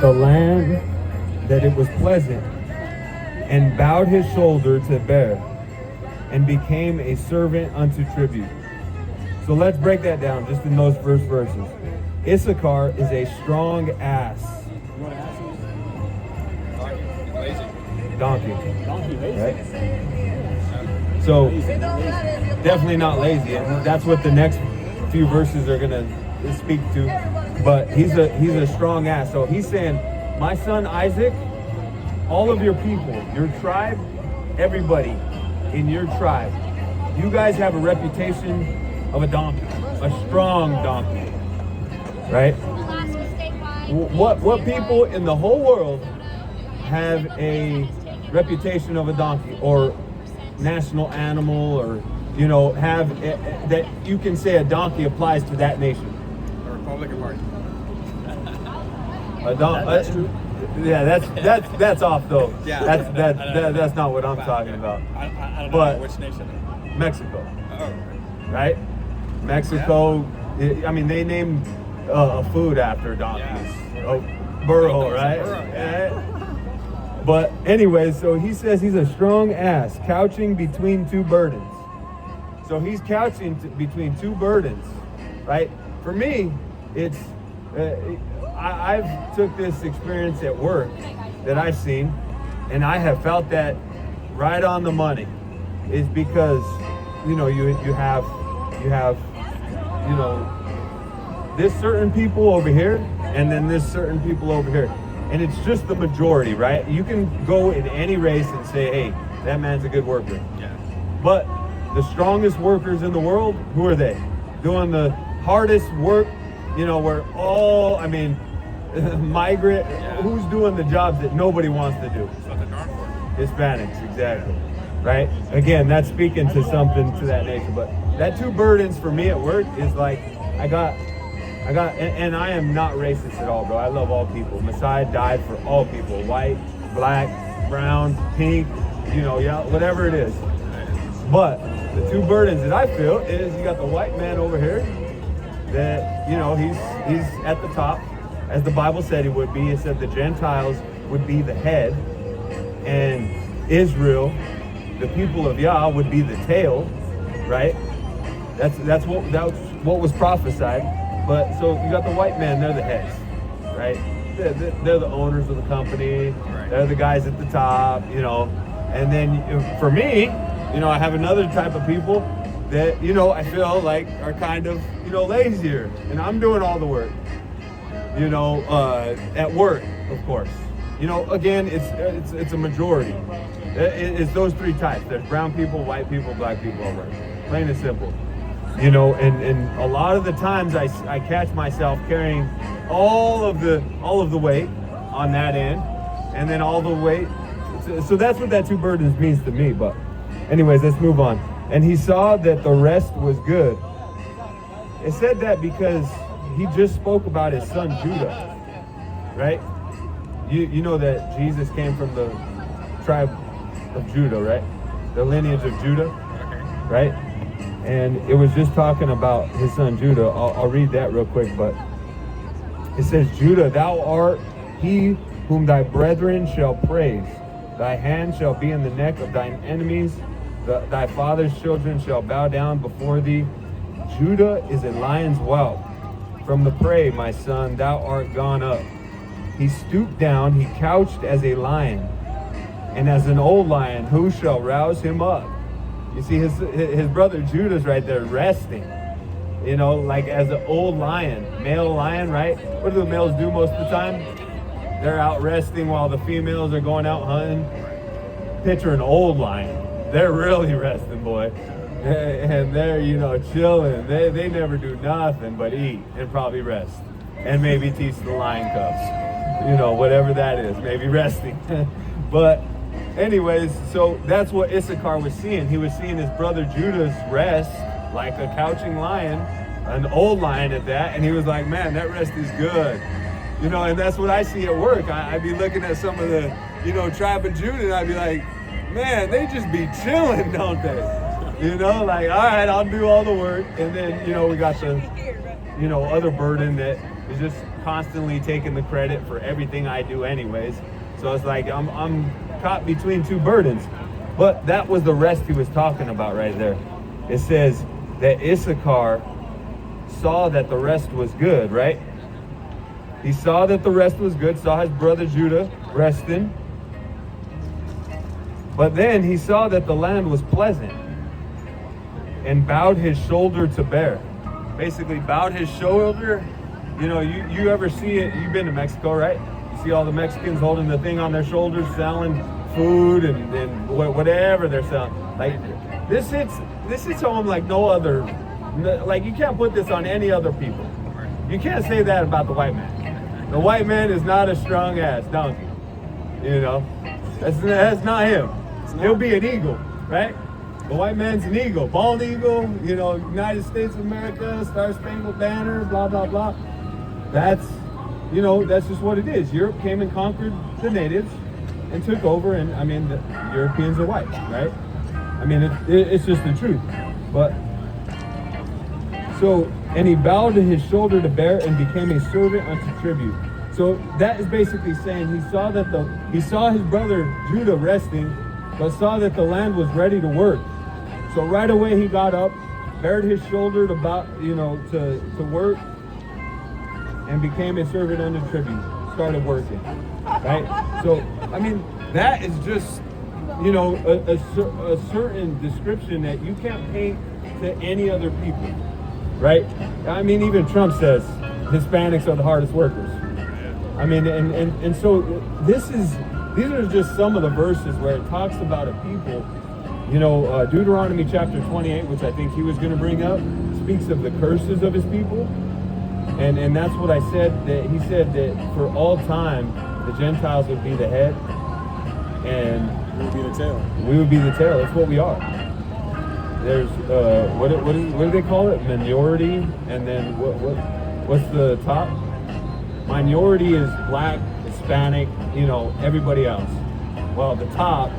the land that it was pleasant, and bowed his shoulder to bear, and became a servant unto tribute. So let's break that down just in those first verses. Issachar is a strong ass. You want to ask him? Lazy. Donkey. Donkey lazy. Right? So definitely not lazy. And that's what the next few verses are gonna speak to. But he's a strong ass. So he's saying, my son Isaac, all of your people, your tribe, everybody in your tribe, you guys have a reputation of a donkey, a strong donkey, right? What people in the whole world have a reputation of a donkey, or national animal, or have that you can say a donkey applies to that nation? The Republican Party. That's true. Yeah, that's off though. Yeah. That's not what I'm talking about. I don't But- know which nation. Mexico, Oh, right? Mexico. I mean, they named a food after donkeys. Yeah. Oh, burro, right? Burro, Yeah. But anyway, so he says he's a strong ass, couching between two burdens. So he's couching between two burdens, right? For me, it's I've took this experience at work that I've seen, and I have felt that right on the money. Is because you have this certain people over here, and then this certain people over here, and it's just the majority, right? You can go in any race and say, hey, that man's a good worker. yeah. But the strongest workers in the world, who are they? Doing the hardest work, where migrant, who's doing the jobs that nobody wants to do? That's what they're known for. Hispanics, exactly. Right? Again, that's speaking to something to that nature. But that two burdens for me at work is like, I got, and I am not racist at all, bro. I love all people. Messiah died for all people, white, black, brown, pink, whatever it is. But the two burdens that I feel is you got the white man over here that, he's at the top, as the Bible said he would be. It said the Gentiles would be the head, and Israel, the people of Yah, would be the tail, right? That's what was prophesied. But so you got the white man, they're the heads, right? They're the owners of the company. Right. They're the guys at the top, And then for me, I have another type of people that, I feel like are kind of, lazier, and I'm doing all the work, at work, of course. Again, it's a majority. It's those three types. There's brown people, white people, black people, all right. Plain and simple. And a lot of the times I catch myself carrying all of the weight on that end, and then all the weight. So that's what that two burdens means to me. But anyways, let's move on. And he saw that the rest was good. It said that because he just spoke about his son Judah, right? You know that Jesus came from the tribe of Judah, right? The lineage of Judah, right? And it was just talking about his son Judah. I'll read that real quick, but it says, Judah, thou art he whom thy brethren shall praise. Thy hand shall be in the neck of thine enemies. Thy father's children shall bow down before thee. Judah is a lion's whelp. From the prey, my son, thou art gone up. He stooped down, he couched as a lion. And as an old lion, who shall rouse him up? You see, his brother Judah's right there resting. Like as an old lion, male lion, right? What do the males do most of the time? They're out resting while the females are going out hunting. Picture an old lion. They're really resting, boy. And they're, chilling. They never do nothing but eat and probably rest. And maybe teach the lion cubs. Whatever that is. Maybe resting. But anyways, so that's what Issachar was seeing. He was seeing his brother Judah's rest like a couching lion, an old lion at that. And he was like, man, that rest is good. And that's what I see at work. I'd be looking at some of the, tribe of Judah, and I'd be like, man, they just be chilling, don't they? Like, all right, I'll do all the work. And then, we got the, other burden that is just constantly taking the credit for everything I do anyways. So it's like I'm caught between two burdens. But that was the rest he was talking about right there. It says that Issachar saw that the rest was good, right? He saw that the rest was good, saw his brother Judah resting. But then he saw that the land was pleasant and bowed his shoulder to bear. Basically bowed his shoulder. You know, you ever see it, you've been to Mexico, right? You see all the Mexicans holding the thing on their shoulders, selling food and whatever they're selling. Like, this hits home like no other, like you can't put this on any other people. You can't say that about the white man. The white man is not a strong ass donkey. You know, that's not him. He'll be an eagle, right? The white man's an eagle, bald eagle, you know, United States of America, Star Spangled Banner, blah, blah, blah. That's, you know, that's just what it is. Europe came and conquered the natives and took over, and I mean, the Europeans are white, right? I mean, it's just the truth. But, so, and he bowed his shoulder to bear and became a servant unto tribute. So that is basically saying he saw his brother Judah resting, but saw that the land was ready to work. So right away he got up, bared his shoulder to work, and became a servant under tribute. Started working, right? So I mean, that is just, you know, a certain description that you can't paint to any other people, right? I mean, even Trump says Hispanics are the hardest workers. I mean, and so these are just some of the verses where it talks about a people. You know, Deuteronomy chapter 28, which I think he was going to bring up, speaks of the curses of his people. And that's what I said, that he said that for all time, the Gentiles would be the head. And We would be the tail. we would be the tail. That's what we are. There's, what do they call it? Minority. And then what's the top? Minority is black, Hispanic, you know, everybody else. Well, the top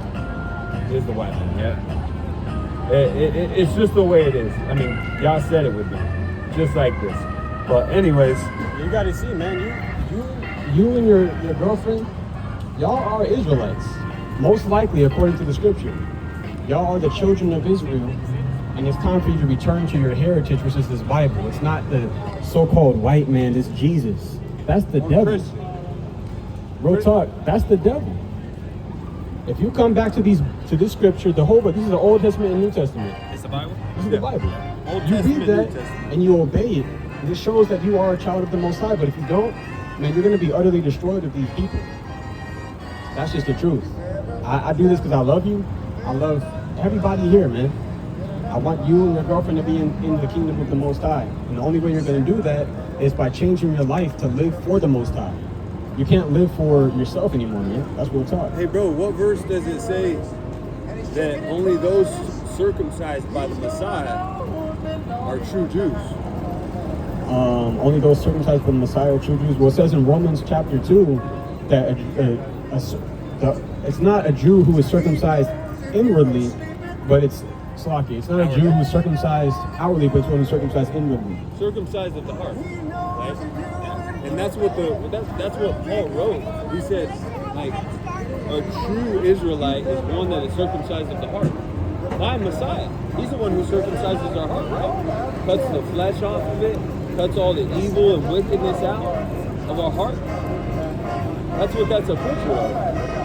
is the white man, yeah? It's just the way it is. I mean, y'all said it would be. Just like this. But anyways. You gotta see, man, you and your girlfriend, y'all are Israelites. Most likely, according to the scripture. Y'all are the children of Israel, and it's time for you to return to your heritage, which is this Bible. It's not the so-called white man, it's Jesus. That's the devil. Christian. Real talk, that's the devil. If you come back to this scripture, the whole book, this is the Old Testament and New Testament. It's the Bible? This is the Bible. Old You Testament, read that New Testament. and you obey it. This shows that you are a child of the Most High. But if you don't, man, you're going to be utterly destroyed of these people. That's just the truth. I do this because I love you. I love everybody here, man. I want you and your girlfriend to be in the kingdom of the Most High. And the only way you're going to do that is by changing your life to live for the Most High. You can't live for yourself anymore, man. That's real talk. Hey, bro, what verse does it say that only those circumcised by the Messiah are true Jews? Only those circumcised by the Messiah are true Jews. Well, it says in Romans chapter 2 that it's not a Jew who is circumcised inwardly, but it's Slaki. It's not a Jew who is circumcised outwardly, but it's one who's circumcised inwardly. Circumcised of the heart, right? And that's what Paul wrote. He said, like, a true Israelite is one that is circumcised of the heart by Messiah. He's the one who circumcises our heart, right? Cuts the flesh off of it, cuts all the evil and wickedness out of our heart. That's what that's a picture of.